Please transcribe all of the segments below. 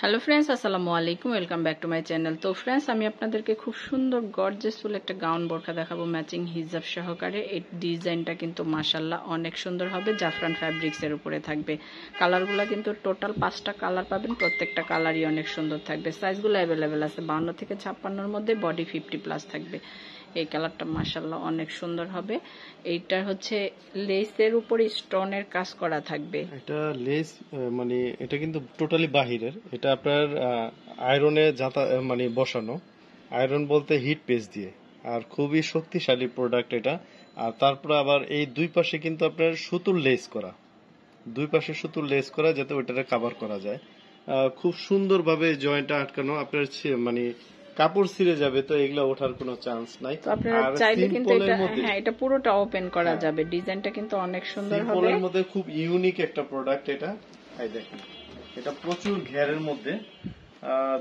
Hello friends, আসসালামু আলাইকুম, welcome back to my channel. তো ফ্রেন্ডস, আমি আপনাদেরকে খুব সুন্দর গর্জিয়াসফুল একটা গাউন বোরকা দেখাবো ম্যাচিং হিজাব সহকারে। এই ডিজাইনটা কিন্তু মাশাআল্লাহ অনেক সুন্দর হবে, জাফরান ফ্যাব্রিক্সের উপরে থাকবে। কালারগুলো কিন্তু টোটাল 5টা কালার পাবেন, প্রত্যেকটা কালারই অনেক সুন্দর থাকবে। সাইজগুলো অ্যাভেলেবেল আছে, 52 থেকে 56-র মধ্যে, বডি 50+ থাকবে। এই কালারটা মাশাআল্লাহ অনেক সুন্দর হবে। এইটা হচ্ছে লেসের উপরে স্টোনের কাজ করা থাকবে। এটা লেস মানে এটা কিন্তু টোটালি বাহিরের, এটা আপনার আয়রনে মানে বসানো, আয়রন বলতে হিট পেস্ট দিয়ে, আর খুবই শক্তিশালী প্রোডাক্ট এটা। আর তারপরে আবার এই দুই পাশে কিন্তু আপনার সুতুর লেস করা, দুই পাশে সুতুর লেস করা যাতে ওইটারে কভার করা যায়। খুব সুন্দরভাবে জয়েন্টটা আটকানো, আপনার মানে কাপড় ছিঁড়ে যাবে, তো এগুলা ওঠার কোনো চান্স নাই। তো আপনারা চাইলে কিন্তু এটা পুরোটা ওপেন করা যাবে। ডিজাইনটা কিন্তু অনেক সুন্দর হবে। সিম্পলের মধ্যে খুব ইউনিক একটা প্রোডাক্ট এটা। এই দেখেন, এটা প্রচুর ঘেরের মধ্যে,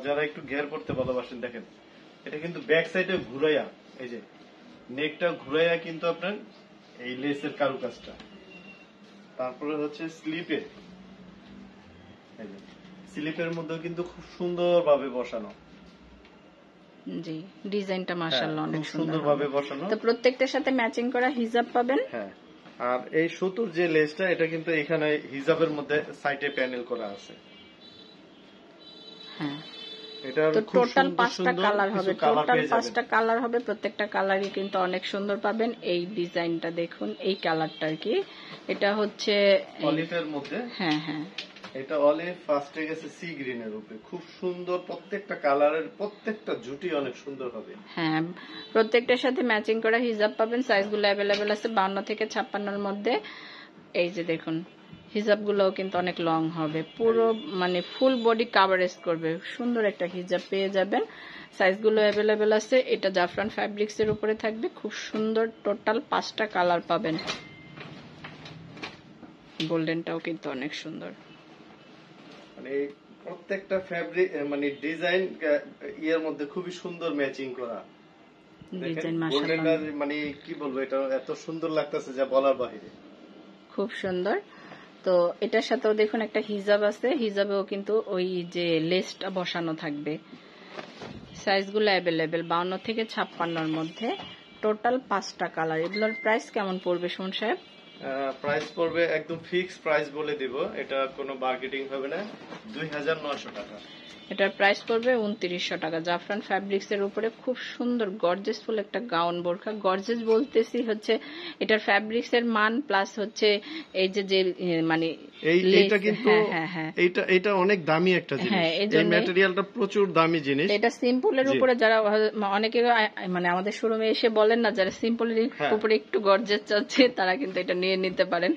যারা একটু ঘের করতে ভালোবাসেন, দেখেন এটা কিন্তু ব্যাক সাইডে ঘুরাইয়া, এই যে নেকটা ঘুরাইয়া কিন্তু আপনার এই লেসের কারুকাজটা। তারপরে হচ্ছে স্লিপের মধ্যেও কিন্তু খুব সুন্দরভাবে বসানো। জি, ডিজাইনটা মাশাআল্লাহ অনেক সুন্দরভাবে বসানো। তো প্রত্যেকটার সাথে ম্যাচিং করা হিজাব পাবেন। হ্যাঁ, আর এই সুতোর যে লেসটা, এটা কিন্তু এখানে হিজাবের মধ্যে সাইডে প্যানেল করা আছে। হ্যাঁ, এটা তো টোটাল 5টা কালার হবে, প্রত্যেকটা কালারই কিন্তু অনেক সুন্দর পাবেন। এই ডিজাইনটা দেখুন, এই কালারটা কি, এটা হচ্ছে অলিভের মধ্যে। হ্যাঁ হ্যাঁ, এটা অলিভ ফার্স্টে গেছে সি গ্রিনের উপরে, খুব সুন্দর। প্রত্যেকটা কালারের প্রত্যেকটা জুটি অনেক সুন্দর হবে। হ্যাঁ, প্রত্যেকটার সাথে ম্যাচিং করা হিজাব পাবেন। সাইজগুলো অ্যাভেলেবেল আছে 52 থেকে 56-র মধ্যে। এই যে দেখুন, হিজাবগুলোও কিন্তু অনেক লং হবে, পুরো মানে ফুল বডি কাভারেজ করবে। সুন্দর একটা হিজাব পেয়ে যাবেন। সাইজগুলো অ্যাভেলেবেল আছে। এটা জাফরান ফ্যাব্রিক্সের উপরে থাকবে, খুব সুন্দর। টোটাল 5টা কালার পাবেন। গোল্ডেনটাও কিন্তু অনেক সুন্দর। মানে প্রত্যেকটা ফ্যাব্রিক মানে ডিজাইন এর মধ্যে খুবই সুন্দর ম্যাচিং করা ডিজাইন। মাশাআল্লাহ, মানে কি বলবো, এটা এত সুন্দর লাগতেছে যা বলার বাইরে, খুব সুন্দর। তো এটার সাথেও দেখুন একটা হিজাব আছে, হিজাবেও কিন্তু ওই যে লেসটা বসানো থাকবে। সাইজগুলো অ্যাভেলেবেল 52 থেকে 56-র মধ্যে, টোটাল 5টা কালার। এগুলোর প্রাইস কেমন পড়বে সুমন সাহেব? প্রাইস পড়বে একদম ফিক্স প্রাইস বলে দিব, এটা কোনো মার্কেটিং হবে না, 2900 টাকা। এটার প্রাইস পড়বে 2900 টাকা। জাফরান ফ্যাব্রিক্স এর উপরে খুব সুন্দর গর্জিয়াসফুল একটা গাউন বোরকা। গর্জিয়াস বলতেছি হচ্ছে এটার ফ্যাব্রিক্স এর মান প্লাস হচ্ছে এই যে মানে এইটা কিন্তু এটা অনেক দামি একটা জিনিস। এই ম্যাটেরিয়ালটা প্রচুর দামি জিনিস। এটা সিম্পলের উপরে যারা অনেকে মানে আমাদের শোরুমে এসে বলেন না, যারা সিম্পলের উপরে একটু গর্জিয়াস চাচ্ছে, তারা কিন্তু এটা নিয়ে নিতে পারেন।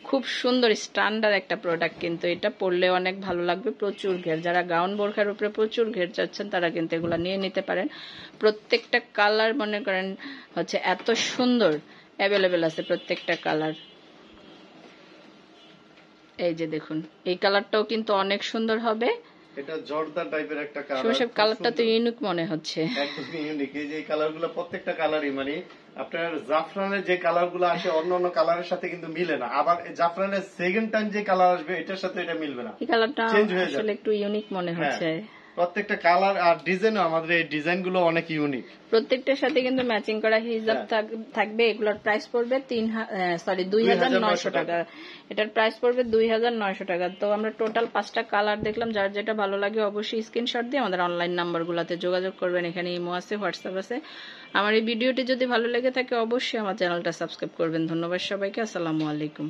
খুব সুন্দর স্ট্যান্ডার্ড একটা প্রোডাক্ট, কিন্তু এটা পরলে অনেক ভালো লাগবে। প্রচুর ঘের, যারা গাউন বোরকার উপরে প্রচুর ঘের চাচ্ছেন তারা কিন্তু এগুলো নিয়ে নিতে পারেন। প্রত্যেকটা কালার মনে করেন হচ্ছে এত সুন্দর, অ্যাভেলেবেল আছে প্রত্যেকটা কালার। এই যে দেখুন, এই কালারটাও কিন্তু অনেক সুন্দর হবে। এটা জর্দার টাইপের একটা কালার। সব কালারটা তো ইউনিক মনে হচ্ছে, একদম ইউনিক। এই যে কালারগুলো প্রত্যেকটা কালারই মানে আপনার জাফরানের যে কালারগুলো আসে অন্য কালারের সাথে কিন্তু মিলে না, আবার জাফরানের সেকেন্ড টাইম যে কালার আসবে এটার সাথে এটা মিলবে না। এই কালারটা আসলে একটু ইউনিক মনে হচ্ছে। প্রত্যেকটা কালার আর ডিজাইনও, আমাদের এই ডিজাইনগুলো অনেক ইউনিক। প্রত্যেকটার সাথে কিন্তু ম্যাচিং করা হিজাব থাকবে। এগুলোর প্রাইস পড়বে 2900 টাকা। এটার প্রাইস পড়বে 2900 টাকা। তো আমরা টোটাল 5টা কালার দেখলাম। যার যেটা ভালো লাগে অবশ্যই স্ক্রিনশট দিয়ে আমাদের অনলাইন নাম্বারগুলোতে যোগাযোগ করবেন। এখানে ইমো আছে, হোয়াটসঅ্যাপ আছে। আমার এই ভিডিওটি যদি ভালো লেগে থাকে অবশ্যই আমার চ্যানেলটা সাবস্ক্রাইব করবেন। ধন্যবাদ সবাইকে, আসসালামু আলাইকুম।